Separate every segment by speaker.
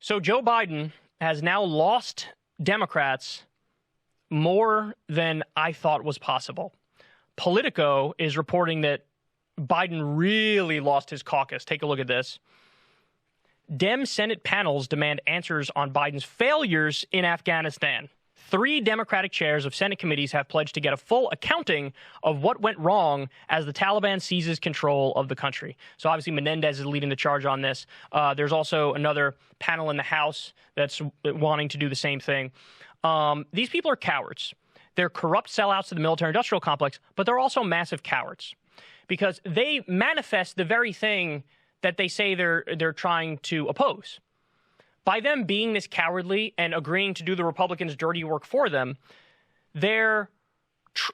Speaker 1: So Joe Biden has now lost Democrats more than I thought was possible. Politico is reporting that Biden really lost his caucus. Take a look at this. Dem Senate panels demand answers on Biden's failures in Afghanistan. 3 Democratic chairs of Senate committees have pledged to get a full accounting of what went wrong as the Taliban seizes control of the country. So obviously Menendez is leading the charge on this. There's also another panel in the House that's wanting to do the same thing. These people are cowards. They're corrupt sellouts to the military-industrial complex, but they're also massive cowards because they manifest the very thing that they say they're trying to oppose. By them being this cowardly and agreeing to do the Republicans' dirty work for them, they're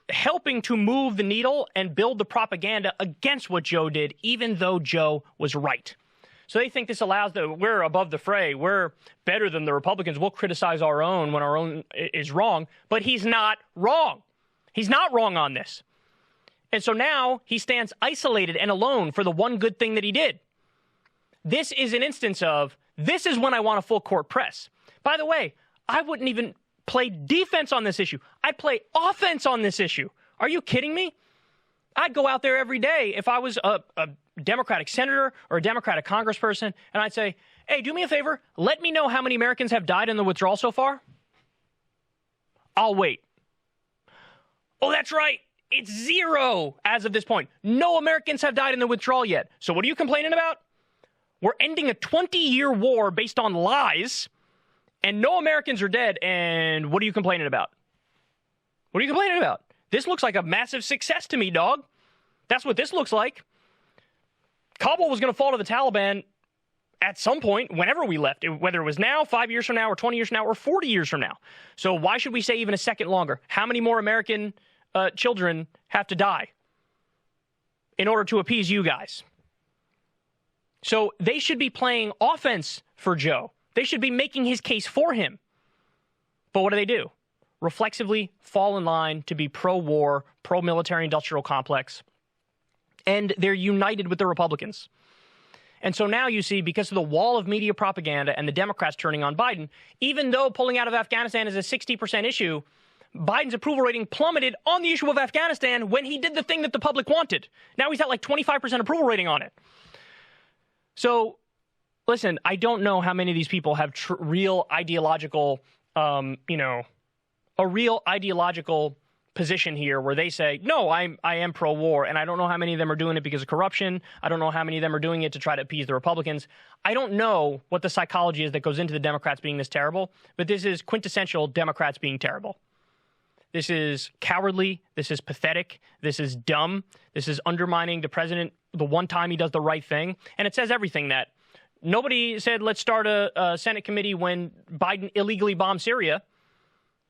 Speaker 1: helping to move the needle and build the propaganda against what Joe did, even though Joe was right. So they think this allows them, we're above the fray, we're better than the Republicans, we'll criticize our own when our own is wrong, but he's not wrong. He's not wrong on this. And so now he stands isolated and alone for the one good thing that he did. This is an instance of, this is when I want a full court press. By the way, I wouldn't even play defense on this issue. I'd play offense on this issue. Are you kidding me? I'd go out there every day if I was a Democratic senator or a Democratic congressperson, and I'd say, hey, do me a favor. Let me know how many Americans have died in the withdrawal so far. I'll wait. Oh, that's right. It's 0 as of this point. No Americans have died in the withdrawal yet. So what are you complaining about? We're ending a 20-year war based on lies, and no Americans are dead, and what are you complaining about? What are you complaining about? This looks like a massive success to me, dog. That's what this looks like. Kabul was going to fall to the Taliban at some point, whenever we left, whether it was now, 5 years from now, or 20 years from now, or 40 years from now. So why should we say even a second longer? How many more American children have to die in order to appease you guys? So they should be playing offense for Joe. They should be making his case for him. But what do? Reflexively fall in line to be pro-war, pro-military industrial complex. And they're united with the Republicans. And so now you see, because of the wall of media propaganda and the Democrats turning on Biden, even though pulling out of Afghanistan is a 60% issue, Biden's approval rating plummeted on the issue of Afghanistan when he did the thing that the public wanted. Now he's at like 25% approval rating on it. So, listen, I don't know how many of these people have real ideological, a real ideological position here where they say, no, I am pro-war, and I don't know how many of them are doing it because of corruption. I don't know how many of them are doing it to try to appease the Republicans. I don't know what the psychology is that goes into the Democrats being this terrible, but this is quintessential Democrats being terrible. This is cowardly. This is pathetic. This is dumb. This is undermining the president the one time he does the right thing. And it says everything that nobody said, let's start a Senate committee when Biden illegally bombed Syria.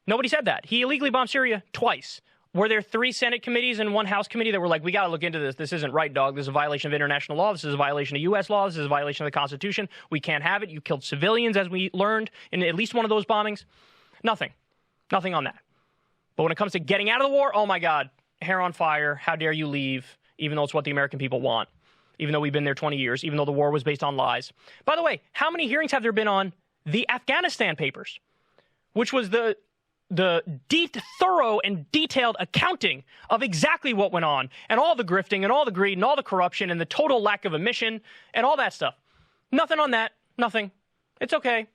Speaker 1: Nobody said that. He illegally bombed Syria twice. Were there 3 Senate committees and 1 House committee that were like, we got to look into this. This isn't right, dog. This is a violation of international law. This is a violation of U.S. law. This is a violation of the Constitution. We can't have it. You killed civilians, as we learned in at least one of those bombings. Nothing. Nothing on that. But when it comes to getting out of the war, oh my God, hair on fire. How dare you leave, even though it's what the American people want, even though we've been there 20 years, even though the war was based on lies. By the way, how many hearings have there been on the Afghanistan papers, which was the deep, thorough, and detailed accounting of exactly what went on, and all the grifting, and all the greed, and all the corruption, and the total lack of a mission, and all that stuff. Nothing on that. Nothing. It's okay.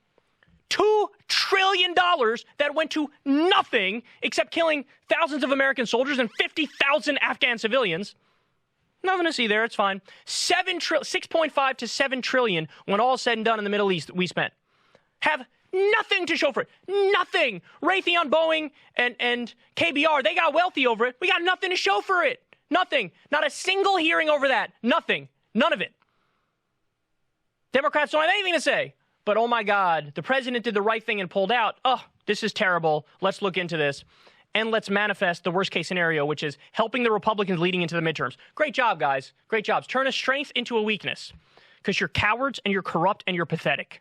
Speaker 1: $2 trillion that went to nothing except killing thousands of American soldiers and 50,000 Afghan civilians. Nothing to see there. It's fine. 6.5 to 7 trillion when all is said and done in the Middle East we spent. Have nothing to show for it. Nothing. Raytheon, Boeing, and KBR, they got wealthy over it. We got nothing to show for it. Nothing. Not a single hearing over that. Nothing. None of it. Democrats don't have anything to say. But, oh, my God, the president did the right thing and pulled out. Oh, this is terrible. Let's look into this. And let's manifest the worst-case scenario, which is helping the Republicans leading into the midterms. Great job, guys. Great jobs. Turn a strength into a weakness because you're cowards and you're corrupt and you're pathetic.